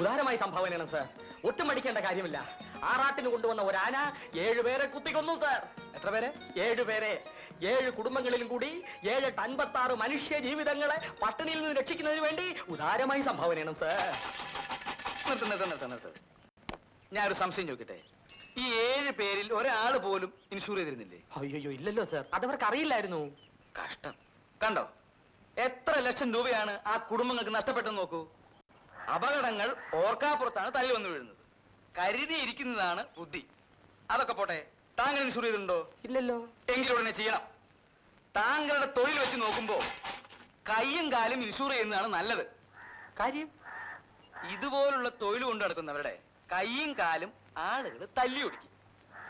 ഉദാരമായി സംഭാവനയാണ് സാർ. ഒട്ടും മടിക്കേണ്ട കാര്യമില്ല. ആറാട്ടിന് കൊണ്ടുവന്ന ഒരു ആന 7 പേരെ കുത്തിക്കൊന്നു സാർ. എത്ര പേരെ? 7 പേരെ. 7 കുടുംബങ്ങളിലും കൂടി 756 മനുഷ്യ ജീവിതങ്ങളെ പട്ടിണിയിൽ നിന്ന് രക്ഷിക്കുന്നതിന് വേണ്ടി ഉദാരമായി സംഭാവനയാണ് സാർ. നിർത്ത്. ഞാനൊരു സംശയം ചോദിക്കട്ടെ. ഈ 7 പേരിൽ ഒരാൾ പോലും ഇൻഷൂർ ചെയ്തിരുന്നില്ലേ? അയ്യോ ഇല്ലല്ലോ സാർ, അതവർക്ക് അറിയില്ലായിരുന്നു. കഷ്ടം. കണ്ടോ എത്ര ലക്ഷം രൂപയാണ് ആ കുടുംബങ്ങൾക്ക് നഷ്ടപ്പെട്ടെന്ന് നോക്കൂ. അപകടങ്ങൾ ഓർക്കാപ്പുറത്താണ് തല്ലി വന്നു വീഴുന്നത്. കരുതിയിരിക്കുന്നതാണ് ബുദ്ധി. അതൊക്കെ പോട്ടെ, താങ്കൾ ഇൻഷൂർ ചെയ്തിട്ടുണ്ടോ? ഇല്ലല്ലോ. എങ്കിലും ഉടനെ ചെയ്യണം. താങ്കളുടെ തൊഴിൽ വെച്ച് നോക്കുമ്പോ കയ്യും കാലും ഇൻഷൂർ ചെയ്യുന്നതാണ് നല്ലത്. കാര്യം ഇതുപോലുള്ള തൊഴിൽ കൊണ്ട് നടക്കുന്നവരുടെ കയ്യും കാലും ആളുകൾ തല്ലി ഒടിക്കും.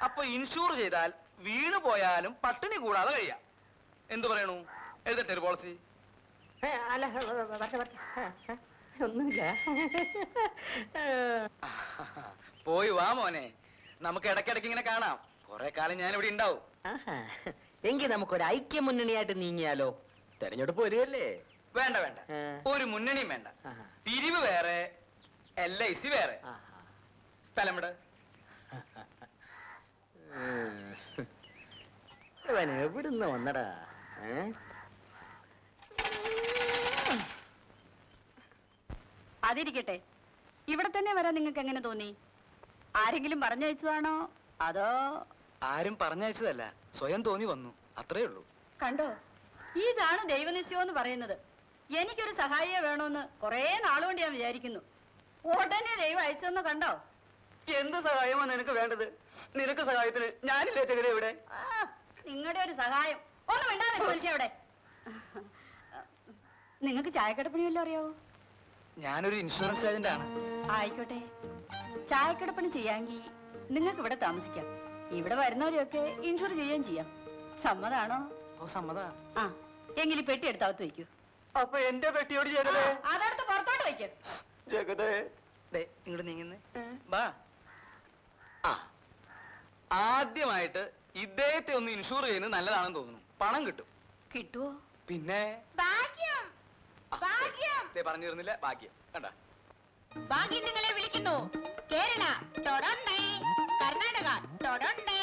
അപ്പൊ ഇൻഷൂർ ചെയ്താൽ വീണു പോയാലും പട്ടിണി കൂടാതെ കഴിയാം. എന്തു പറയണു? എഴുതട്ടെ ഒരു പോളിസി? അല്ല, ഒന്നുമില്ല. പോയി വാ മോനെ, നമുക്ക് ഇടയ്ക്കിടയ്ക്ക് ഇങ്ങനെ കാണാം. കുറെ കാലം ഞാൻ ഇവിടെ ഉണ്ടാവും. എങ്കിൽ നമുക്കൊരു ഐക്യ മുന്നണിയായിട്ട് നീങ്ങിയാലോ? തെരഞ്ഞെടുപ്പ് വരികയല്ലേ? വേണ്ട, ഒരു മുന്നണിയും വേണ്ട. പിരിവ് വേറെ, LIC വേറെ. സ്ഥലം ഇവിടെ. എവിടുന്ന് വന്നടാ? അതിരിക്കട്ടെ, ഇവിടെ തന്നെ വരാൻ നിങ്ങൾക്ക് എങ്ങനെ തോന്നി? ആരെങ്കിലും പറഞ്ഞയച്ചതാണോ അതോ? ആരും പറഞ്ഞയച്ചതല്ല, സ്വയം തോന്നി വന്നു, അത്രേ ഉള്ളൂ. കണ്ടോ, ഇതാണ് ദൈവനിശ്ചയം എന്ന് പറയുന്നത്. എനിക്കൊരു സഹായിയെ വേണമെന്ന് കുറെ നാളുകൊണ്ട് ഞാൻ വിചാരിക്കുന്നു. ഉടനെ ദൈവം അയച്ചെന്ന് കണ്ടോ? എന്ത് സഹായമാണ് നിനക്ക് വേണ്ടത്? നിനക്ക് സഹായത്തിന് ഞാനില്ലേ ചെറിയ ഇവിടെ? നിങ്ങളുടെ ഒരു സഹായം ഒന്നും വേണ്ടാതെ മനുഷ്യ അവിടെ. നിങ്ങൾക്ക് ചായക്കടപ്പണിയല്ലോ അറിയാവോ? ഞാനൊരു ഇൻഷുറൻസ് ഏജന്റ് ആണ്. ആയിക്കോട്ടെ, ചായക്കടപ്പണി ചെയ്യാമെങ്കിൽ നിങ്ങൾക്ക് ഇവിടെ താമസിക്കാം. ഇവിടെ വരുന്നവരെയൊക്കെ ഇൻഷുർ ചെയ്യുകയും ചെയ്യാം. സമ്മതാണോ? ഓ സമ്മത. ആ എങ്കിൽ ഈ പെട്ടി എടുത്തകത്ത് വയ്ക്കൂ. അപ്പൊ എന്റെ പെട്ടിയോട് ജഗതേ? അതെടുത്ത് പുറത്തോട്ട് വയ്ക്കും. ജഗതേ ഇങ്ങോട്ട് നീങ്ങുന്നേ, ബാ. ആദ്യമായിട്ട് ഇദ്ദേഹത്തെ ഒന്ന് ഇൻഷൂർ ചെയ്യുന്നത് നല്ലതാണെന്ന് തോന്നുന്നു. പണം കിട്ടും. കിട്ടുവോ? പിന്നെ ഭാഗ്യം, ഭാഗ്യം. പറഞ്ഞു തരുന്നില്ല. ഭാഗ്യം കണ്ട. ഭാഗ്യം നിങ്ങളെ വിളിക്കുന്നു. കേരള ടൊറണ്ടൈ, കർണാടക ടൊറണ്ടൈ,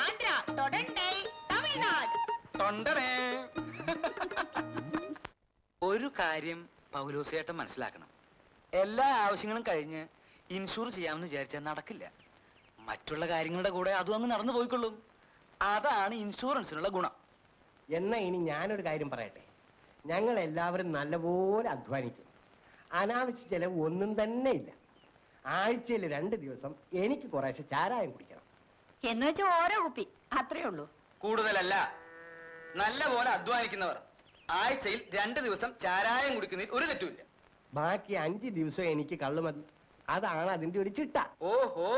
ആന്ധ്ര ടൊറണ്ടൈ, തമിഴ്നാട് തൊണ്ടടേ. ഒരു കാര്യം പൗലോസിയേട്ടൻ മനസ്സിലാക്കണം. എല്ലാ ആവശ്യങ്ങളും കഴിഞ്ഞ് ഇൻഷൂർ ചെയ്യാമെന്ന് വിചാരിച്ചാൽ നടക്കില്ല. മറ്റുള്ള കാര്യങ്ങളുടെ കൂടെ അതും അങ്ങ് നടന്നു പോയിക്കൊള്ളും. അതാണ് ഇൻഷുറൻസിനുള്ള ഗുണം. എന്നാ ഇനി ഞാനൊരു കാര്യം പറയട്ടെ. ഞങ്ങൾ എല്ലാവരും നല്ലപോലെ അധ്വാനിക്കും. അനാവശ്യ ചെലവ് ഒന്നും തന്നെ ഇല്ല. ആഴ്ചയിൽ 2 ദിവസം എനിക്ക് കുറേശ്ശെ ചാരായം കുടിക്കണം. എന്ന് വെച്ചാൽ ഓരോ കുപ്പി, അത്രേ ഉള്ളൂ. കൂടുതലല്ല. നല്ല പോലെ അധ്വാനിക്കുന്നവർ ആഴ്ചയിൽ 2 ദിവസം ചാരായം കുടിക്കുന്നതിൽ ഒരു തെറ്റുമില്ല. ബാക്കി 5 ദിവസം എനിക്ക് കള്ളു മതി. അതാണ് അതിന്റെ ഒരു ചിട്ട. ഓഹോ,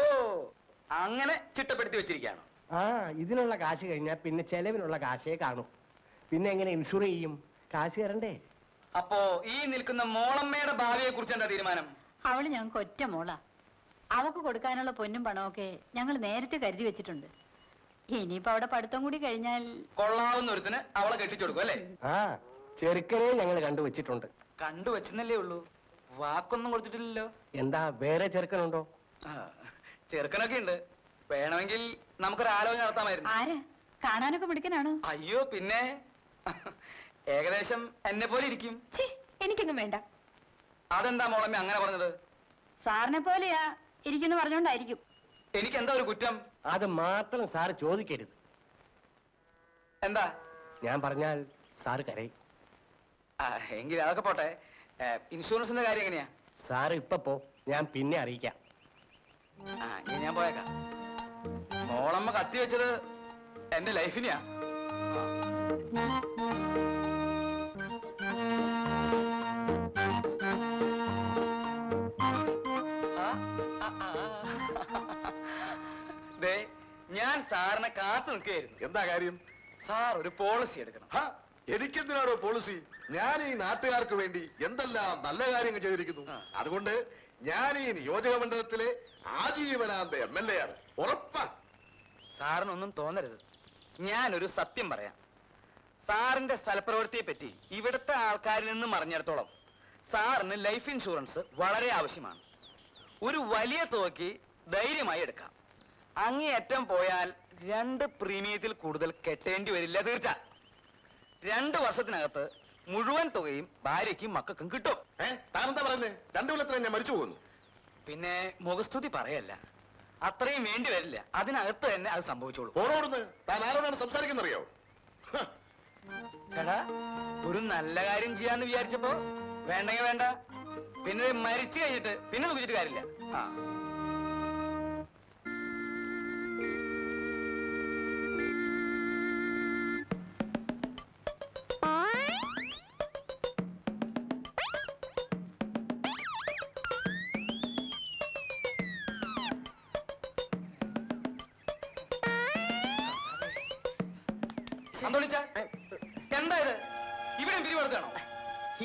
അങ്ങനെ ചിട്ടപ്പെടുത്തി വെച്ചിരിക്കുകയാണ്. ഇതിനുള്ള കാശ് കഴിഞ്ഞാൽ പിന്നെ ചെലവിനുള്ള കാശേ കാണൂ. പിന്നെ എങ്ങനെ ഇൻഷുർ ചെയ്യും? കാശ് തരണ്ടേ? അപ്പോ ഈ നിൽക്കുന്ന മോളമ്മയുടെ ഭാവിയെ കുറിച്ച് എന്താ തീരുമാനം? അവള് ഞങ്ങൾക്ക് ഒറ്റ മോളാ. അവക്ക് കൊടുക്കാനുള്ള പൊന്നും പണമൊക്കെ ഞങ്ങൾ നേരത്തെ കരുതി വെച്ചിട്ടുണ്ട്. ഇനിയിപ്പോ അവിടെ പഠിത്തം കൂടി കഴിഞ്ഞാൽ കൊള്ളാവുന്ന ഒരുത്തിന് അവളെ കെട്ടിച്ചു കൊടുക്കും അല്ലേ? ചെറുക്കനെ ഞങ്ങൾ കണ്ടുവച്ചിട്ടുണ്ട്. കണ്ടുവച്ചെന്നല്ലേ ഉള്ളൂ, വാക്കൊന്നും കൊടുത്തിട്ടില്ലല്ലോ. എന്താ വേറെ ചെറുക്കനുണ്ടോ? ചെറുക്കനൊക്കെ ഉണ്ട്. വേണമെങ്കിൽ നമുക്കൊരു ആലോചന നടത്താമായിരുന്നു. ആര്? കാണാനൊക്കെ മിടുക്കനാണ്. അയ്യോ പിന്നെ ഏകദേശം എന്നെ പോലെ ഇരിക്കും. എനിക്കൊന്നും വേണ്ട. അതെന്താ മോളമ്മ അങ്ങനെ പറഞ്ഞത്? സാറിനെ പോലെയാ ഇരിക്കുന്നു പറഞ്ഞോണ്ടായിരിക്കും. എനിക്ക് എന്താ ഒരു കുറ്റം? അത് മാത്രം സാറ് ചോദിക്കരുത്. എന്താ? ഞാൻ പറഞ്ഞാൽ സാറ് കരയും. എങ്കിൽ അതൊക്കെ പോട്ടെ. ഇൻഷുറൻസിന്റെ കാര്യം എങ്ങനെയാ? സാറ് ഇപ്പൊ പോ, ഞാൻ പിന്നെ അറിയിക്കാം. ഞാൻ പോയേക്കാം. മോളമ്മ കത്തി വെച്ചത് എന്റെ ലൈഫിനെയാ. ഞാൻ സാറിനെ കാത്തു നിൽക്കുകയായിരുന്നു. എന്താ കാര്യം? സാർ ഒരു പോളിസി എടുക്കണം. എനിക്കെന്തിനാണോ പോളിസി? ഞാൻ ഈ നാട്ടുകാർക്ക് വേണ്ടി എന്തെല്ലാം നല്ല കാര്യങ്ങൾ ചെയ്തിരിക്കുന്നു. അതുകൊണ്ട് ഞാൻ ഈ നിയോജക മണ്ഡലത്തിലെ ആജീവനാന്ത MLA ആണ്. ഉറപ്പാ. സാറിനൊന്നും തോന്നരുത്. ഞാനൊരു സത്യം പറയാം. സാറിന്റെ സ്ഥലപ്രവൃത്തിയെ പറ്റി ഇവിടുത്തെ ആൾക്കാരിൽ നിന്നും അറിഞ്ഞിടത്തോളം സാറിന് ലൈഫ് ഇൻഷുറൻസ് വളരെ ആവശ്യമാണ്. ഒരു വലിയ തുകയ്ക്ക് ധൈര്യമായി എടുക്കാം. അങ്ങേയറ്റം പോയാൽ 2 പ്രീമിയത്തിൽ കൂടുതൽ കെട്ടേണ്ടി വരില്ല തീർച്ച. 2 വർഷത്തിനകത്ത് മുഴുവൻ തുകയും ഭാര്യയ്ക്കും മക്കൾക്കും കിട്ടും. താനെന്താ പറയുന്നത്? 2 കൊല്ലത്തിന് ഞാൻ മരിച്ചു പോകുന്നു. പിന്നെ മുഖസ്തുതി പറയല്ല, അത്രയും വേണ്ടി വരില്ല. അതിനകത്ത് തന്നെ അത് സംഭവിച്ചോളൂ. ഓരോടുന്ന് താൻ ആരോടാണ് സംസാരിക്കുന്നറിയോ? ചേട്ടാ, ഒരു നല്ല കാര്യം ചെയ്യാന്ന് വിചാരിച്ചപ്പോ വേണ്ടെങ്കിൽ വേണ്ട, പിന്നെ മരിച്ചു കഴിഞ്ഞിട്ട് പിന്നെ നോക്കിച്ചിട്ട് കാര്യമില്ല. ആ അന്തോണിച്ച, എന്താ ഇത്? ഇവിടെ പിരിവെടുത്താണോ?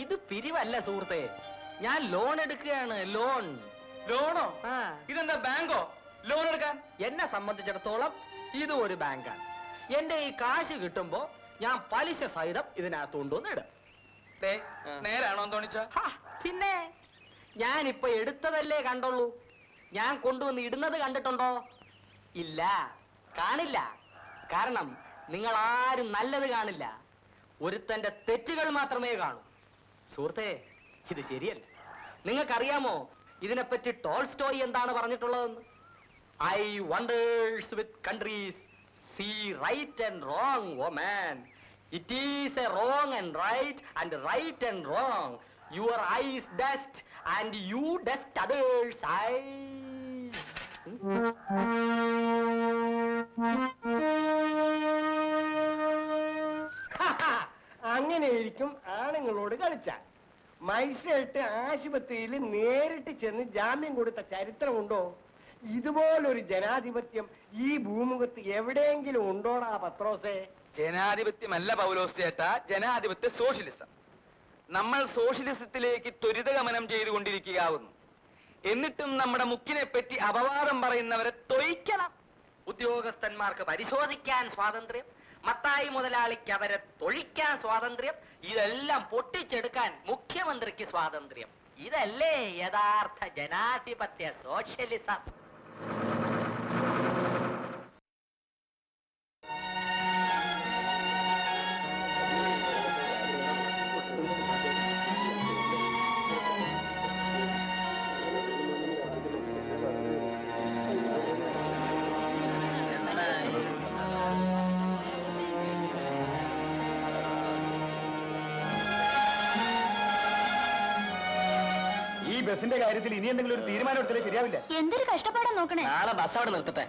ഇത് പിരിവല്ല സുഹൃത്തെ, ഞാൻ ലോൺ എടുക്കുകയാണ്. ലോണോ? ആ, ഇതെന്താ ബാങ്കോ ലോൺ എടുക്കാൻ? എന്നെ സംബന്ധിച്ചിടത്തോളം ഇത് ഒരു ബാങ്കാണ്. എന്റെ ഈ കാശ് കിട്ടുമ്പോ ഞാൻ പലിശ സഹിതം ഇതിനകത്ത് കൊണ്ടുവന്ന് ഇടും. ദേ, നേരാണോ അന്തോണിച്ച? ഹാ, പിന്നെ ഞാനിപ്പോ എടുത്തതല്ലേ കണ്ടുള്ളൂ. ഞാൻ കൊണ്ടുവന്ന് ഇടുന്നത് കണ്ടിട്ടുണ്ടോ? ഇല്ല, കാണില്ല. കാരണം നിങ്ങൾ ആരും നല്ലത് കാണില്ല, ഒരുത്തന്റെ തെറ്റുകൾ മാത്രമേ കാണൂ. സുഹൃത്തെ, ഇത് ശരിയല്ല. നിങ്ങൾക്കറിയാമോ ഇതിനെപ്പറ്റി ടോൾസ്റ്റോയ് എന്താണ് പറഞ്ഞിട്ടുള്ളതെന്ന്? I wonders with countries see right and wrong, oh man. It is a wrong and right and wrong. Your eyes dust and you dust others eyes. അങ്ങനെയായിരിക്കും ആണുങ്ങളോട് കളിച്ചാൽ. മജിസ്ട്രേറ്റ് ആശുപത്രിയിൽ നേരിട്ട് ചെന്ന് ജാമ്യം കൊടുത്ത ചരിത്രമുണ്ടോ? ഇതുപോലൊരു ജനാധിപത്യം ഈ ഭൂമുഖത്ത് എവിടെയെങ്കിലും ഉണ്ടോടാ പത്രോസേ? ജനാധിപത്യമല്ല പൗലോസ് ചേട്ടാ, ജനാധിപത്യ സോഷ്യലിസം. നമ്മൾ സോഷ്യലിസത്തിലേക്ക് ത്വരിതഗമനം ചെയ്തുകൊണ്ടിരിക്കുകയാവുന്നു. എന്നിട്ടും നമ്മുടെ മുക്കിനെ പറ്റി അപവാദം പറയുന്നവരെ തൊയ്ക്കണം. ഉദ്യോഗസ്ഥന്മാർക്ക് പരിശോധിക്കാൻ സ്വാതന്ത്ര്യം, മത്തായി മുതലാളിക്ക് അവരെ തൊഴിക്കാൻ സ്വാതന്ത്ര്യം, ഇതെല്ലാം പൊട്ടിച്ചെടുക്കാൻ മുഖ്യമന്ത്രിക്ക് സ്വാതന്ത്ര്യം. ഇതല്ലേ യഥാർത്ഥ ജനാധിപത്യ സോഷ്യലിസം? ഈ ബസിന്റെ കാര്യത്തിൽ ഇനി എന്തെങ്കിലും ഒരു തീരുമാനം എടുത്താലേ ശരിയാവില്ല. എന്തൊരു കഷ്ടപ്പാടാ നോക്കണേ. നാളെ ബസ് അവിടെ നിർത്തട്ടെ.